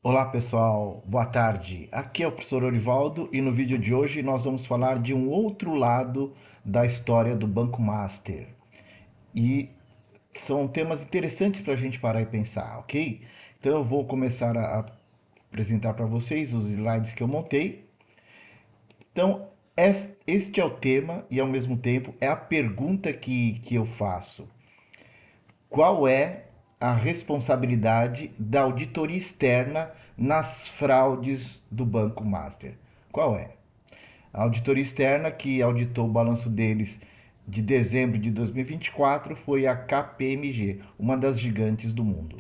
Olá pessoal, boa tarde. Aqui é o professor Orivaldo e no vídeo de hoje nós vamos falar de um outro lado da história do Banco Master. E são temas interessantes para a gente parar e pensar, ok? Então eu vou começar a apresentar para vocês os slides que eu montei. Então, este é o tema e ao mesmo tempo é a pergunta que eu faço. Qual é a responsabilidade da auditoria externa nas fraudes do Banco Master? Qual é? A auditoria externa que auditou o balanço deles de dezembro de 2024 foi a KPMG, uma das gigantes do mundo.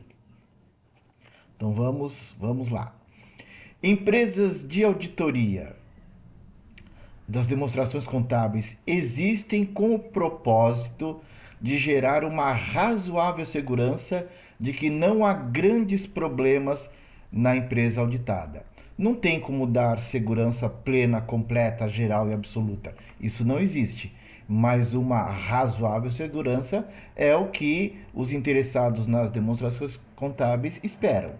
Então vamos lá. Empresas de auditoria das demonstrações contábeis existem com o propósito de gerar uma razoável segurança de que não há grandes problemas na empresa auditada. Não tem como dar segurança plena, completa, geral e absoluta. Isso não existe. Mas uma razoável segurança é o que os interessados nas demonstrações contábeis esperam.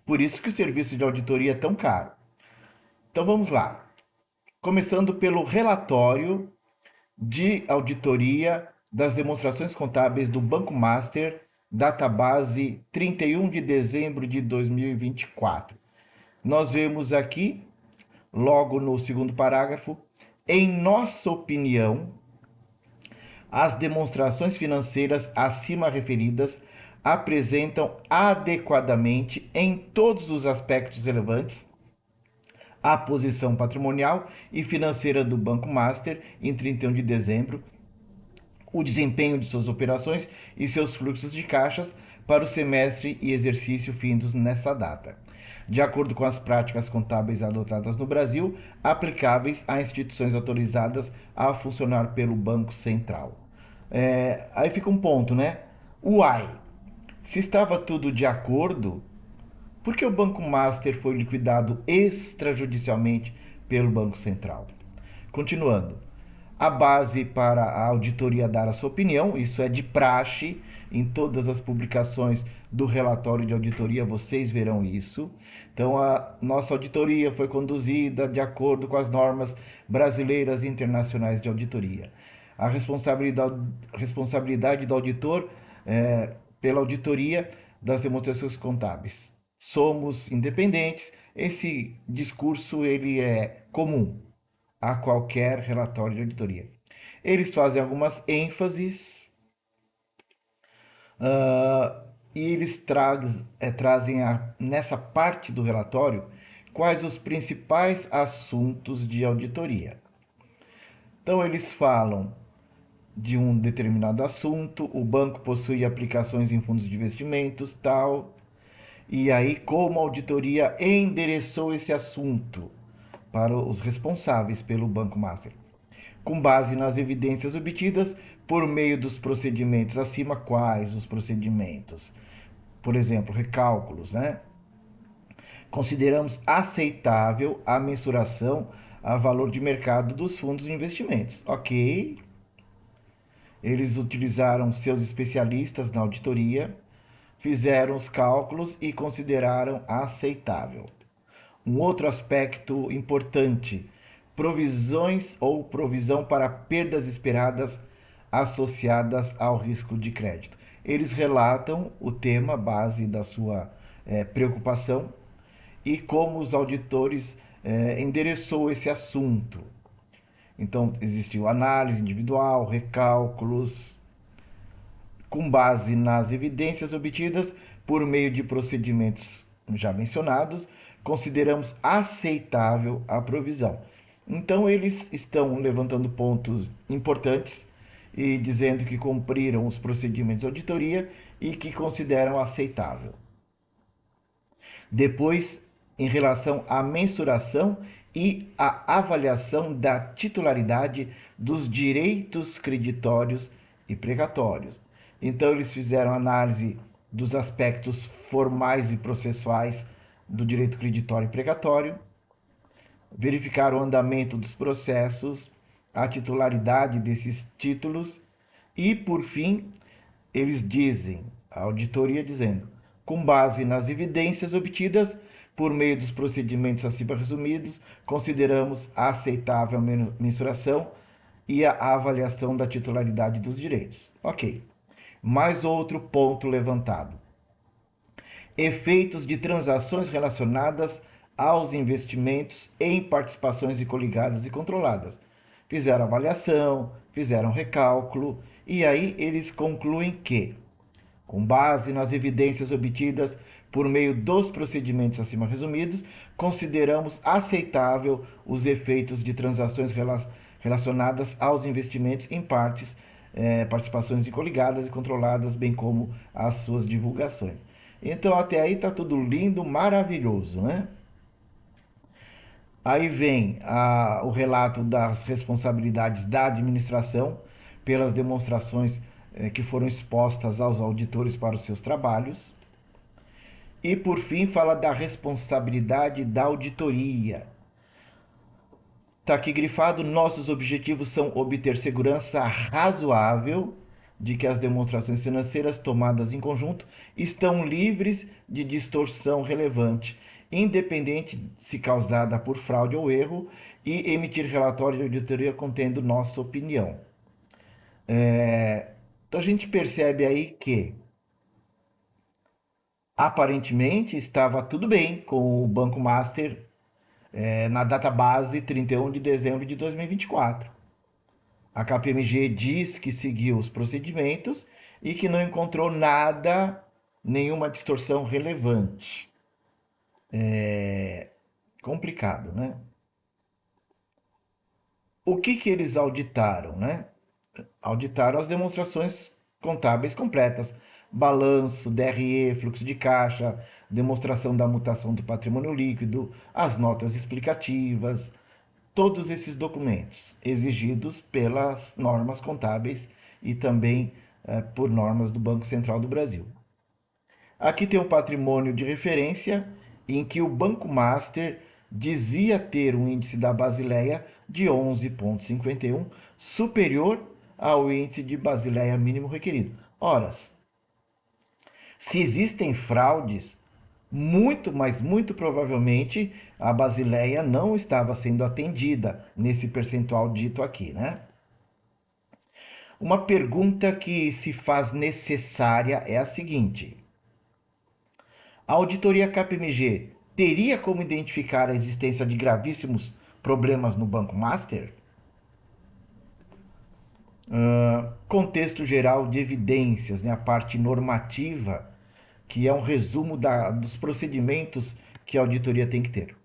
Por isso que o serviço de auditoria é tão caro. Então vamos lá. Começando pelo relatório de auditoria das demonstrações contábeis do Banco Master, database 31 de dezembro de 2024. Nós vemos aqui, logo no segundo parágrafo, em nossa opinião, as demonstrações financeiras acima referidas apresentam adequadamente, em todos os aspectos relevantes, a posição patrimonial e financeira do Banco Master em 31 de dezembro, o desempenho de suas operações e seus fluxos de caixas para o semestre e exercício findos nessa data, de acordo com as práticas contábeis adotadas no Brasil, aplicáveis a instituições autorizadas a funcionar pelo Banco Central. Aí fica um ponto, né? Uai, se estava tudo de acordo, por que o Banco Master foi liquidado extrajudicialmente pelo Banco Central? Continuando, a base para a auditoria dar a sua opinião, isso é de praxe, em todas as publicações do relatório de auditoria vocês verão isso. Então, a nossa auditoria foi conduzida de acordo com as normas brasileiras e internacionais de auditoria. A responsabilidade do auditor pela auditoria das demonstrações contábeis. Somos independentes. Esse discurso ele é comum a qualquer relatório de auditoria. Eles fazem algumas ênfases e eles trazem nessa parte do relatório quais os principais assuntos de auditoria. Então eles falam de um determinado assunto, o banco possui aplicações em fundos de investimentos, tal, e aí como a auditoria endereçou esse assunto para os responsáveis pelo Banco Master, com base nas evidências obtidas por meio dos procedimentos acima. Quais os procedimentos? Por exemplo, recálculos, né? Consideramos aceitável a mensuração a valor de mercado dos fundos de investimentos. Ok. Eles utilizaram seus especialistas na auditoria, fizeram os cálculos e consideraram aceitável. Um outro aspecto importante: provisões ou provisão para perdas esperadas associadas ao risco de crédito. Eles relatam o tema base da sua preocupação e como os auditores endereçou esse assunto. Então, existiu análise individual, recálculos, com base nas evidências obtidas por meio de procedimentos já mencionados, consideramos aceitável a provisão. Então, eles estão levantando pontos importantes e dizendo que cumpriram os procedimentos de auditoria e que consideram aceitável. Depois, em relação à mensuração e à avaliação da titularidade dos direitos creditórios e precatórios. Então, eles fizeram análise dos aspectos formais e processuais do direito creditório e precatório, verificaram o andamento dos processos, a titularidade desses títulos e, por fim, eles dizem, a auditoria dizendo, com base nas evidências obtidas, Por meio dos procedimentos acima resumidos, consideramos a aceitável a mensuração e a avaliação da titularidade dos direitos. Ok. Mais outro ponto levantado: efeitos de transações relacionadas aos investimentos em participações coligadas e controladas. Fizeram avaliação, fizeram recálculo, e aí eles concluem que, com base nas evidências obtidas por meio dos procedimentos acima resumidos, consideramos aceitável os efeitos de transações relacionadas aos investimentos em participações coligadas e controladas, bem como as suas divulgações. Então até aí tá tudo lindo, maravilhoso, né? Aí vem o relato das responsabilidades da administração pelas demonstrações que foram expostas aos auditores para os seus trabalhos. E por fim fala da responsabilidade da auditoria. Está aqui grifado: nossos objetivos são obter segurança razoável de que as demonstrações financeiras tomadas em conjunto estão livres de distorção relevante, independente se causada por fraude ou erro, e emitir relatório de auditoria contendo nossa opinião. Então a gente percebe aí que aparentemente estava tudo bem com o Banco Master na data base 31 de dezembro de 2024. A KPMG diz que seguiu os procedimentos e que não encontrou nada, nenhuma distorção relevante. É complicado, né? O que eles auditaram, né? Auditaram as demonstrações contábeis completas: balanço, DRE, fluxo de caixa, demonstração da mutação do patrimônio líquido, as notas explicativas, todos esses documentos exigidos pelas normas contábeis e também por normas do Banco Central do Brasil. Aqui tem um patrimônio de referência em que o Banco Master dizia ter um índice da Basileia de 11,51, superior ao índice de Basileia mínimo requerido. Ora, se existem fraudes, muito, mas muito provavelmente a Basileia não estava sendo atendida nesse percentual dito aqui, né? Uma pergunta que se faz necessária é a seguinte: a auditoria KPMG teria como identificar a existência de gravíssimos problemas no Banco Master? Contexto geral de evidências, né? A parte normativa, que é um resumo dos procedimentos que a auditoria tem que ter.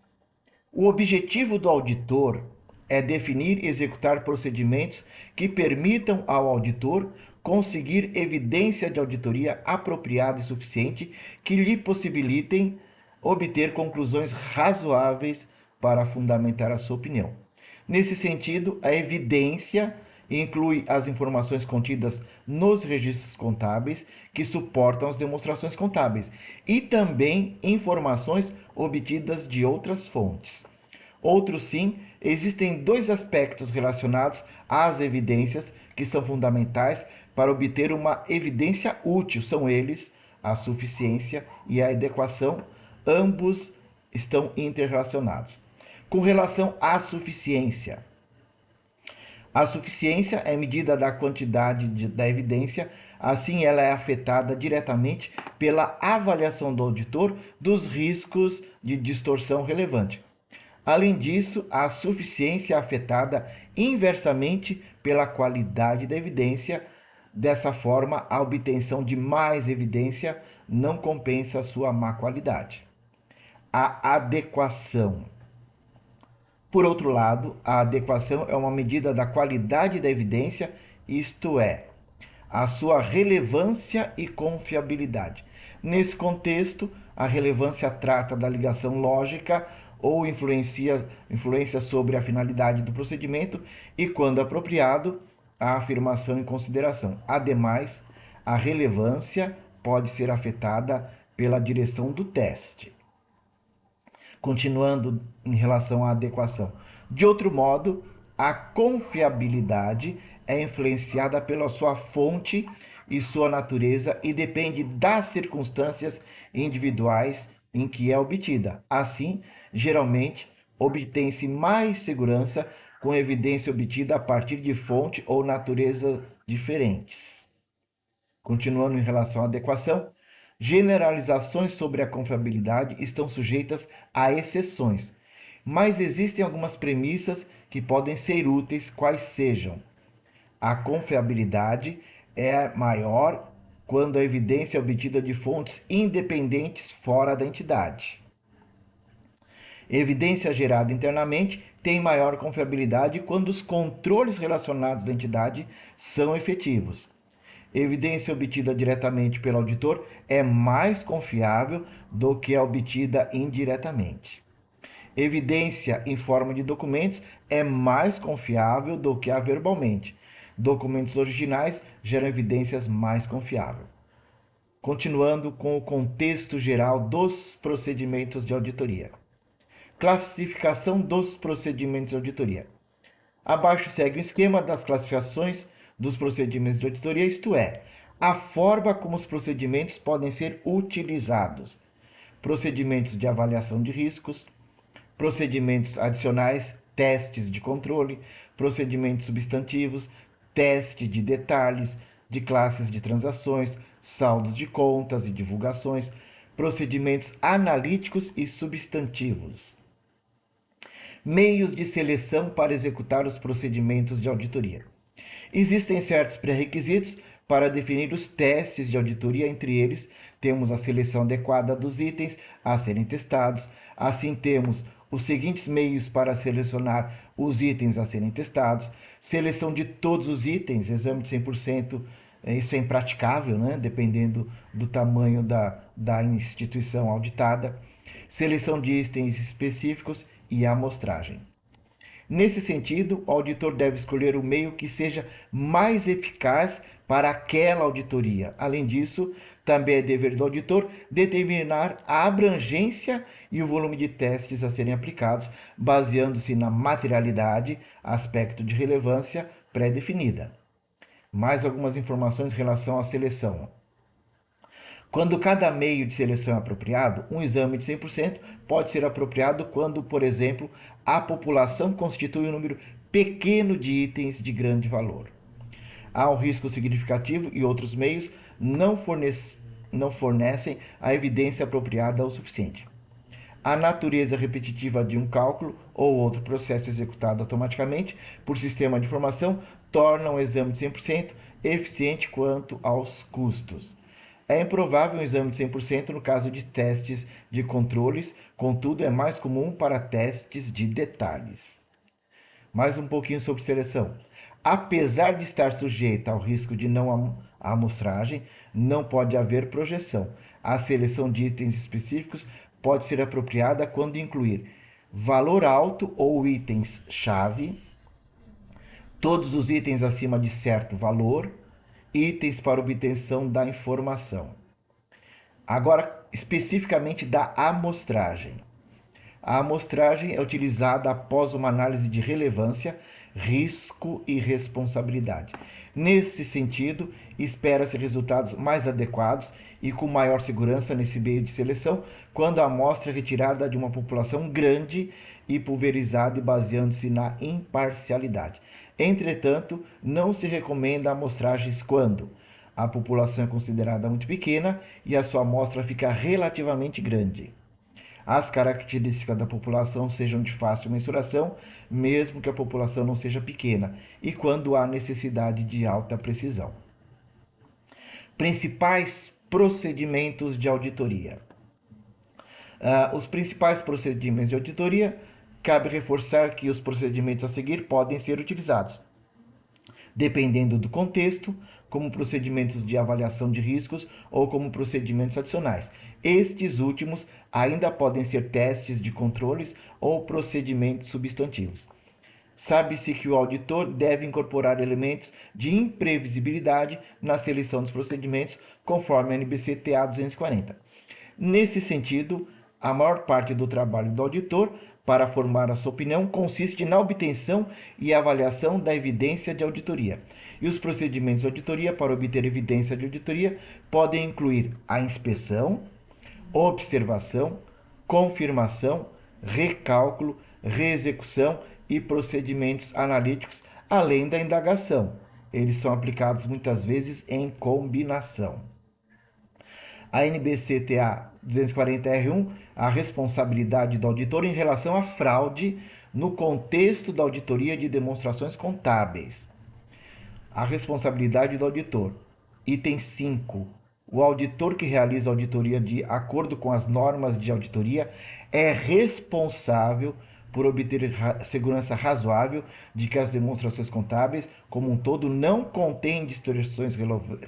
O objetivo do auditor é definir e executar procedimentos que permitam ao auditor conseguir evidência de auditoria apropriada e suficiente que lhe possibilitem obter conclusões razoáveis para fundamentar a sua opinião. Nesse sentido, a evidência inclui as informações contidas nos registros contábeis que suportam as demonstrações contábeis e também informações obtidas de outras fontes. Outro sim, existem dois aspectos relacionados às evidências que são fundamentais para obter uma evidência útil. São eles a suficiência e a adequação. Ambos estão interrelacionados. Com relação à suficiência, a suficiência é medida da quantidade da evidência, assim ela é afetada diretamente pela avaliação do auditor dos riscos de distorção relevante. Além disso, a suficiência é afetada inversamente pela qualidade da evidência. Dessa forma, a obtenção de mais evidência não compensa a sua má qualidade. A adequação. Por outro lado, a adequação é uma medida da qualidade da evidência, isto é, a sua relevância e confiabilidade. Nesse contexto, a relevância trata da ligação lógica ou influência sobre a finalidade do procedimento e, quando apropriado, a afirmação em consideração. Ademais, a relevância pode ser afetada pela direção do teste. Continuando em relação à adequação. De outro modo, a confiabilidade é influenciada pela sua fonte e sua natureza e depende das circunstâncias individuais em que é obtida. Assim, geralmente, obtém-se mais segurança com evidência obtida a partir de fonte ou natureza diferentes. Continuando em relação à adequação, generalizações sobre a confiabilidade estão sujeitas a exceções, mas existem algumas premissas que podem ser úteis, quais sejam: a confiabilidade é maior quando a evidência é obtida de fontes independentes fora da entidade. Evidência gerada internamente tem maior confiabilidade quando os controles relacionados à entidade são efetivos. Evidência obtida diretamente pelo auditor é mais confiável do que a obtida indiretamente. Evidência em forma de documentos é mais confiável do que a verbalmente. Documentos originais geram evidências mais confiáveis. Continuando com o contexto geral dos procedimentos de auditoria. Classificação dos procedimentos de auditoria. Abaixo segue o esquema das classificações dos procedimentos de auditoria, isto é, a forma como os procedimentos podem ser utilizados. Procedimentos de avaliação de riscos, procedimentos adicionais, testes de controle, procedimentos substantivos, teste de detalhes, de classes de transações, saldos de contas e divulgações, procedimentos analíticos e substantivos. Meios de seleção para executar os procedimentos de auditoria. Existem certos pré-requisitos para definir os testes de auditoria, entre eles temos a seleção adequada dos itens a serem testados. Assim, temos os seguintes meios para selecionar os itens a serem testados: seleção de todos os itens, exame de 100%, isso é impraticável, né? Dependendo do tamanho da instituição auditada. Seleção de itens específicos e amostragem. Nesse sentido, o auditor deve escolher o meio que seja mais eficaz para aquela auditoria. Além disso, também é dever do auditor determinar a abrangência e o volume de testes a serem aplicados, baseando-se na materialidade, aspecto de relevância pré-definida. Mais algumas informações em relação à seleção. Quando cada meio de seleção é apropriado, um exame de 100% pode ser apropriado quando, por exemplo, a população constitui um número pequeno de itens de grande valor. Há um risco significativo e outros meios não fornecem a evidência apropriada o suficiente. A natureza repetitiva de um cálculo ou outro processo executado automaticamente por sistema de informação torna um exame de 100% eficiente quanto aos custos. É improvável um exame de 100% no caso de testes de controles, contudo, é mais comum para testes de detalhes. Mais um pouquinho sobre seleção. Apesar de estar sujeita ao risco de não amostragem, não pode haver projeção. A seleção de itens específicos pode ser apropriada quando incluir valor alto ou itens-chave, todos os itens acima de certo valor, itens para obtenção da informação. Agora, especificamente da amostragem. A amostragem é utilizada após uma análise de relevância, risco e responsabilidade. Nesse sentido, espera-se resultados mais adequados e com maior segurança nesse meio de seleção quando a amostra é retirada de uma população grande e pulverizada e baseando-se na imparcialidade. Entretanto, não se recomenda amostragens quando a população é considerada muito pequena e a sua amostra fica relativamente grande. As características da população sejam de fácil mensuração, mesmo que a população não seja pequena, e quando há necessidade de alta precisão. Principais procedimentos de auditoria. Os principais procedimentos de auditoria, cabe reforçar que os procedimentos a seguir podem ser utilizados, dependendo do contexto, como procedimentos de avaliação de riscos ou como procedimentos adicionais. Estes últimos ainda podem ser testes de controles ou procedimentos substantivos. Sabe-se que o auditor deve incorporar elementos de imprevisibilidade na seleção dos procedimentos, conforme a NBC-TA 240. Nesse sentido, a maior parte do trabalho do auditor para formar a sua opinião consiste na obtenção e avaliação da evidência de auditoria. E os procedimentos de auditoria para obter evidência de auditoria podem incluir a inspeção, observação, confirmação, recálculo, reexecução e procedimentos analíticos, além da indagação. Eles são aplicados muitas vezes em combinação. A NBC-TA 240-R1, a responsabilidade do auditor em relação à fraude no contexto da auditoria de demonstrações contábeis. A responsabilidade do auditor. Item 5. O auditor que realiza a auditoria de acordo com as normas de auditoria é responsável por obter segurança razoável de que as demonstrações contábeis, como um todo, não contêm distorções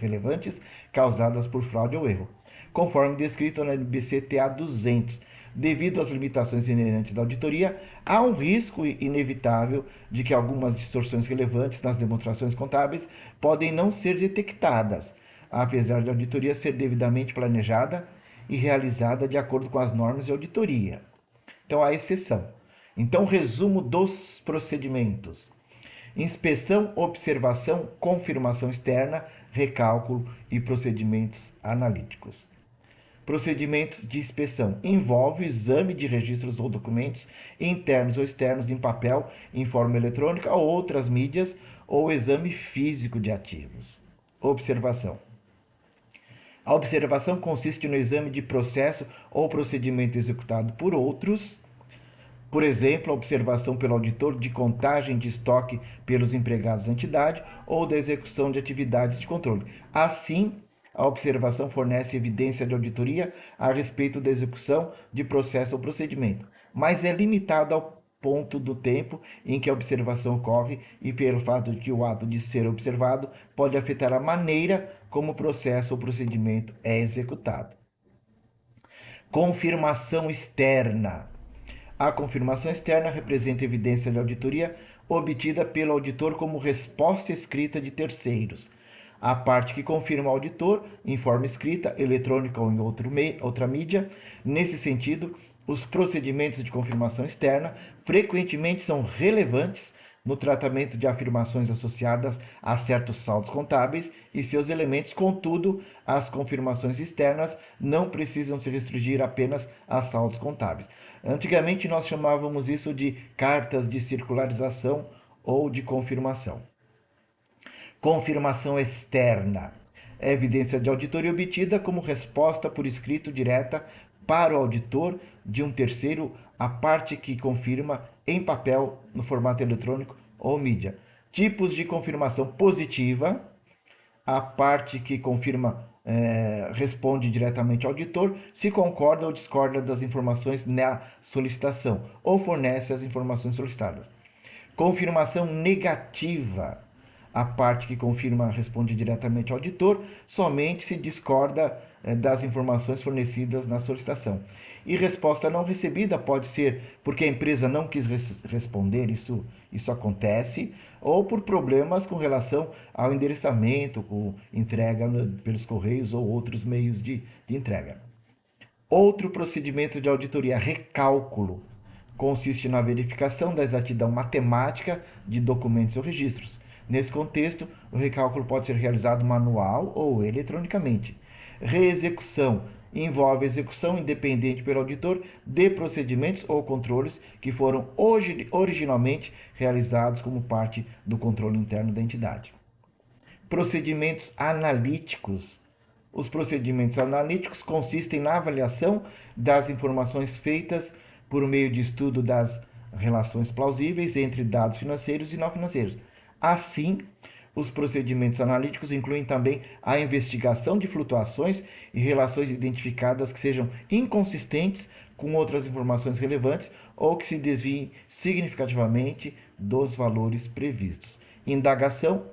relevantes causadas por fraude ou erro, conforme descrito na NBC-TA 200. Devido às limitações inerentes da auditoria, há um risco inevitável de que algumas distorções relevantes nas demonstrações contábeis podem não ser detectadas, apesar de a auditoria ser devidamente planejada e realizada de acordo com as normas de auditoria. Então, há exceção. Então, resumo dos procedimentos: inspeção, observação, confirmação externa, recálculo e procedimentos analíticos. Procedimentos de inspeção envolve o exame de registros ou documentos internos ou externos em papel, em forma eletrônica ou outras mídias, ou exame físico de ativos. Observação. A observação consiste no exame de processo ou procedimento executado por outros. Por exemplo, a observação pelo auditor de contagem de estoque pelos empregados da entidade ou da execução de atividades de controle. Assim, a observação fornece evidência de auditoria a respeito da execução de processo ou procedimento, mas é limitada ao ponto do tempo em que a observação ocorre e pelo fato de que o ato de ser observado pode afetar a maneira como o processo ou procedimento é executado. Confirmação externa. A confirmação externa representa evidência de auditoria obtida pelo auditor como resposta escrita de terceiros. A parte que confirma ao auditor, em forma escrita, eletrônica ou em outra mídia. Nesse sentido, os procedimentos de confirmação externa frequentemente são relevantes no tratamento de afirmações associadas a certos saldos contábeis e seus elementos. Contudo, as confirmações externas não precisam se restringir apenas a saldos contábeis. Antigamente nós chamávamos isso de cartas de circularização ou de confirmação. Confirmação externa. É evidência de auditoria obtida como resposta por escrito direta para o auditor de um terceiro, a parte que confirma em papel, no formato eletrônico ou mídia. Tipos de confirmação positiva. A parte que confirma responde diretamente ao auditor se concorda ou discorda das informações na solicitação ou fornece as informações solicitadas. Confirmação negativa. A parte que confirma responde diretamente ao auditor, somente se discorda das informações fornecidas na solicitação. E resposta não recebida pode ser porque a empresa não quis responder, isso acontece, ou por problemas com relação ao endereçamento, com entrega pelos correios ou outros meios de entrega. Outro procedimento de auditoria, recálculo, consiste na verificação da exatidão matemática de documentos ou registros. Nesse contexto, o recálculo pode ser realizado manual ou eletronicamente. Reexecução envolve a execução independente pelo auditor de procedimentos ou controles que foram originalmente realizados como parte do controle interno da entidade. Procedimentos analíticos. Os procedimentos analíticos consistem na avaliação das informações feitas por meio de estudo das relações plausíveis entre dados financeiros e não financeiros. Assim, os procedimentos analíticos incluem também a investigação de flutuações e relações identificadas que sejam inconsistentes com outras informações relevantes ou que se desviem significativamente dos valores previstos. Indagação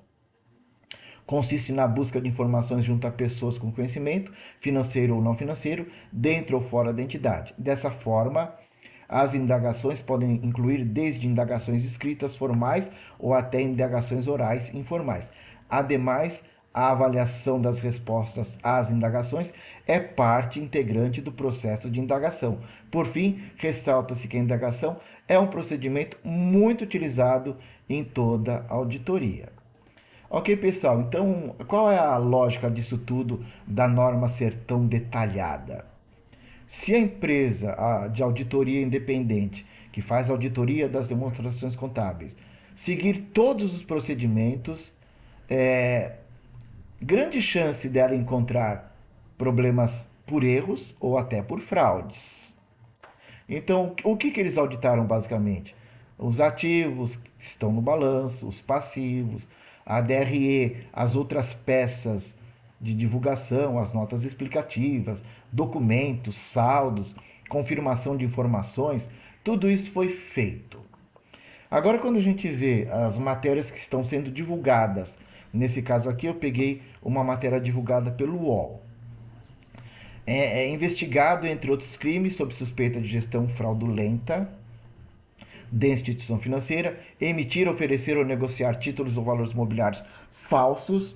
consiste na busca de informações junto a pessoas com conhecimento, financeiro ou não financeiro, dentro ou fora da entidade. Dessa forma, as indagações podem incluir desde indagações escritas formais ou até indagações orais informais. Ademais, a avaliação das respostas às indagações é parte integrante do processo de indagação. Por fim, ressalta-se que a indagação é um procedimento muito utilizado em toda a auditoria. Ok, pessoal, então qual é a lógica disso tudo, da norma ser tão detalhada? Se a empresa de auditoria independente, que faz auditoria das demonstrações contábeis, seguir todos os procedimentos, é grande chance dela encontrar problemas por erros ou até por fraudes. Então, o que eles auditaram basicamente? Os ativos que estão no balanço, os passivos, a DRE, as outras peças de divulgação, as notas explicativas, documentos, saldos, confirmação de informações, tudo isso foi feito. Agora, quando a gente vê as matérias que estão sendo divulgadas, nesse caso aqui eu peguei uma matéria divulgada pelo UOL. É investigado, entre outros crimes, sob suspeita de gestão fraudulenta de instituição financeira, emitir, oferecer ou negociar títulos ou valores mobiliários falsos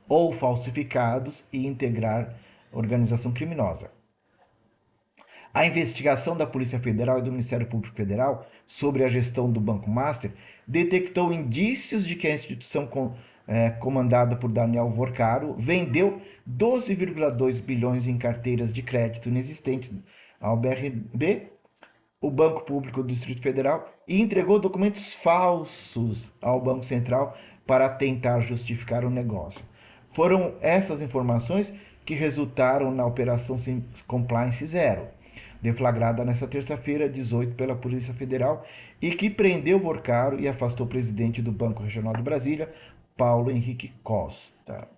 ou falsificados e integrar organização criminosa. A investigação da Polícia Federal e do Ministério Público Federal sobre a gestão do Banco Master detectou indícios de que a instituição comandada por Daniel Vorcaro vendeu 12,2 bilhões em carteiras de crédito inexistentes ao BRB, o Banco Público do Distrito Federal, e entregou documentos falsos ao Banco Central para tentar justificar o negócio. Foram essas informações que resultaram na Operação Compliance Zero, deflagrada nesta terça-feira, 18, pela Polícia Federal, e que prendeu Vorcaro e afastou o presidente do Banco Regional de Brasília, Paulo Henrique Costa.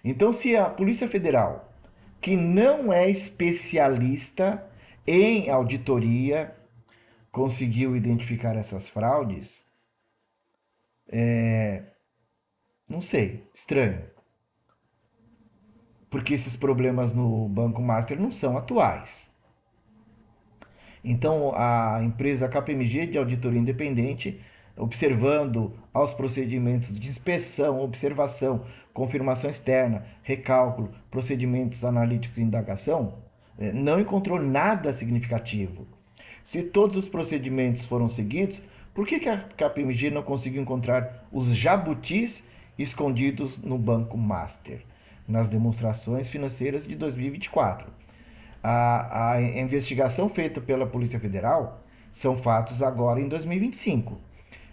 Então, se a Polícia Federal, que não é especialista em auditoria, conseguiu identificar essas fraudes, não sei, estranho. Porque esses problemas no Banco Master não são atuais. Então, a empresa KPMG de auditoria independente, observando aos procedimentos de inspeção, observação, confirmação externa, recálculo, procedimentos analíticos e indagação, não encontrou nada significativo. Se todos os procedimentos foram seguidos, por que a KPMG não conseguiu encontrar os jabutis escondidos no Banco Master, nas demonstrações financeiras de 2024? A investigação feita pela Polícia Federal são fatos agora em 2025.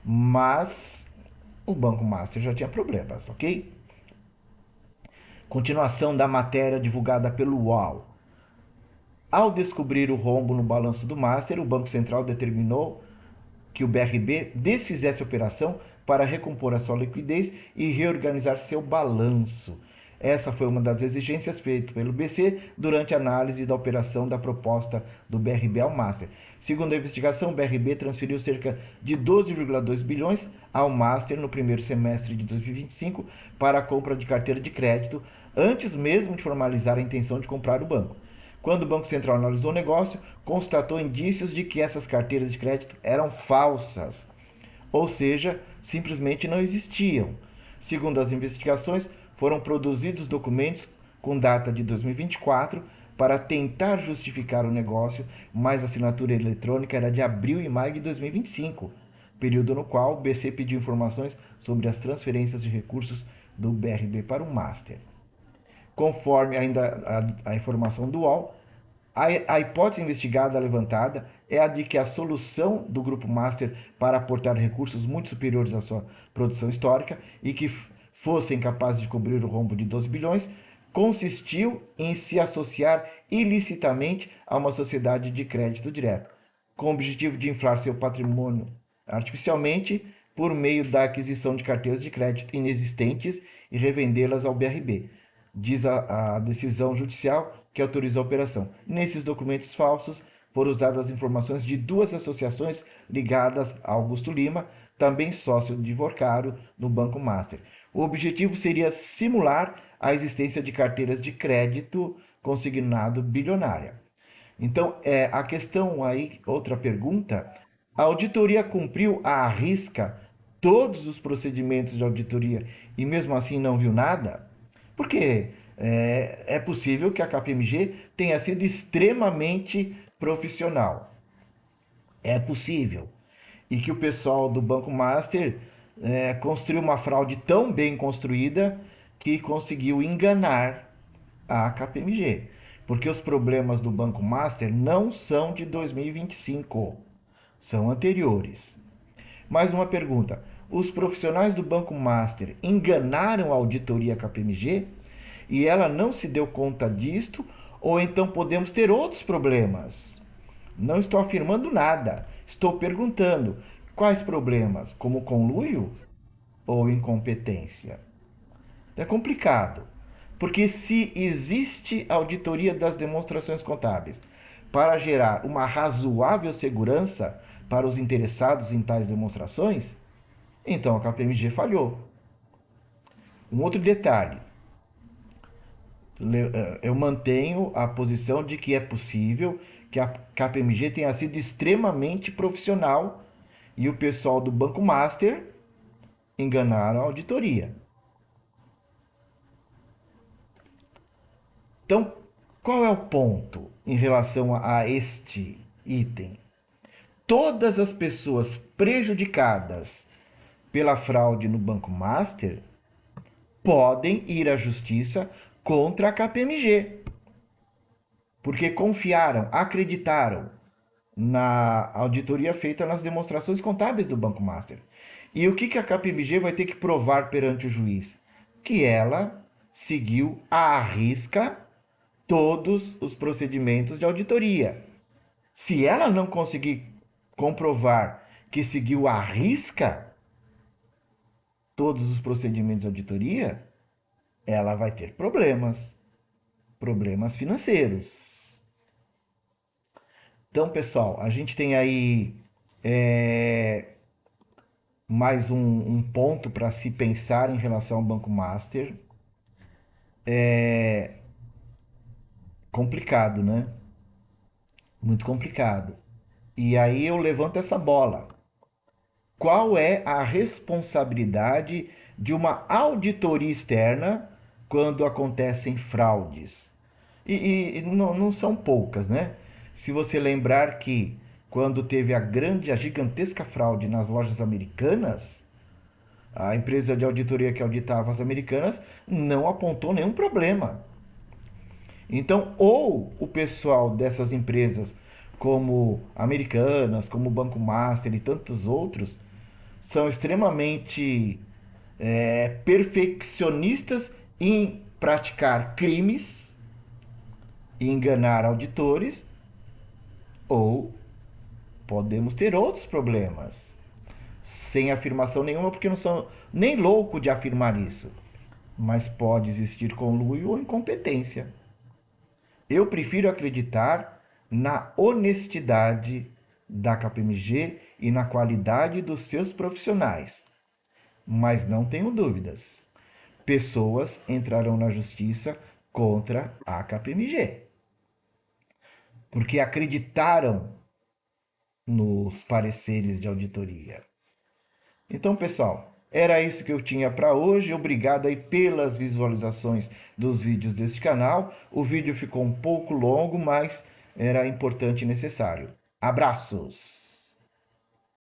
Mas o Banco Master já tinha problemas, ok? Continuação da matéria divulgada pelo UOL. Ao descobrir o rombo no balanço do Master, o Banco Central determinou que o BRB desfizesse a operação para recompor a sua liquidez e reorganizar seu balanço. Essa foi uma das exigências feitas pelo BC durante a análise da operação da proposta do BRB ao Master. Segundo a investigação, o BRB transferiu cerca de 12,2 bilhões ao Master no primeiro semestre de 2025 para a compra de carteira de crédito, antes mesmo de formalizar a intenção de comprar o banco. Quando o Banco Central analisou o negócio, constatou indícios de que essas carteiras de crédito eram falsas, ou seja, simplesmente não existiam. Segundo as investigações, foram produzidos documentos com data de 2024 para tentar justificar o negócio, mas a assinatura eletrônica era de abril e maio de 2025, período no qual o BC pediu informações sobre as transferências de recursos do BRB para o Master. Conforme ainda a informação do UOL, a hipótese investigada levantada é a de que a solução do Grupo Master para aportar recursos muito superiores à sua produção histórica e que fossem capazes de cobrir o rombo de 12 bilhões consistiu em se associar ilicitamente a uma sociedade de crédito direto, com o objetivo de inflar seu patrimônio artificialmente por meio da aquisição de carteiras de crédito inexistentes e revendê-las ao BRB, diz a decisão judicial que autorizou a operação. Nesses documentos falsos foram usadas as informações de duas associações ligadas a Augusto Lima, também sócio de Vorcaro, no Banco Master. O objetivo seria simular a existência de carteiras de crédito consignado bilionária. Então, a questão aí, outra pergunta, a auditoria cumpriu à risca todos os procedimentos de auditoria e mesmo assim não viu nada? Porque é possível que a KPMG tenha sido extremamente profissional. É possível. E que o pessoal do Banco Master construiu uma fraude tão bem construída que conseguiu enganar a KPMG. Porque os problemas do Banco Master não são de 2025, são anteriores. Mais uma pergunta: os profissionais do Banco Master enganaram a auditoria KPMG e ela não se deu conta disto? Ou então podemos ter outros problemas? Não estou afirmando nada, estou perguntando quais problemas, como conluio ou incompetência. É complicado, porque se existe auditoria das demonstrações contábeis para gerar uma razoável segurança para os interessados em tais demonstrações, então a KPMG falhou. Um outro detalhe, eu mantenho a posição de que é possível que a KPMG tenha sido extremamente profissional e o pessoal do Banco Master enganaram a auditoria. Então, qual é o ponto em relação a este item? Todas as pessoas prejudicadas pela fraude no Banco Master podem ir à justiça contra a KPMG, porque confiaram, acreditaram na auditoria feita nas demonstrações contábeis do Banco Master. E o que a KPMG vai ter que provar perante o juiz? Que ela seguiu à risca todos os procedimentos de auditoria. Se ela não conseguir comprovar que seguiu à risca todos os procedimentos de auditoria, ela vai ter problemas financeiros. Então, pessoal, a gente tem aí mais um ponto para se pensar em relação ao Banco Master. Complicado, né? Muito complicado. E aí eu levanto essa bola. Qual é a responsabilidade de uma auditoria externa quando acontecem fraudes? E não são poucas, né? Se você lembrar que quando teve a gigantesca fraude nas lojas americanas, a empresa de auditoria que auditava as americanas não apontou nenhum problema. Então, ou o pessoal dessas empresas, como Americanas, como o Banco Master e tantos outros, são extremamente perfeccionistas em praticar crimes e enganar auditores, ou podemos ter outros problemas, sem afirmação nenhuma, porque eu não sou nem louco de afirmar isso, mas pode existir conluio ou incompetência. Eu prefiro acreditar na honestidade da KPMG e na qualidade dos seus profissionais. Mas não tenho dúvidas. Pessoas entrarão na justiça contra a KPMG. Porque acreditaram nos pareceres de auditoria. Então, pessoal, era isso que eu tinha para hoje. Obrigado aí pelas visualizações dos vídeos deste canal. O vídeo ficou um pouco longo, mas era importante e necessário. Abraços!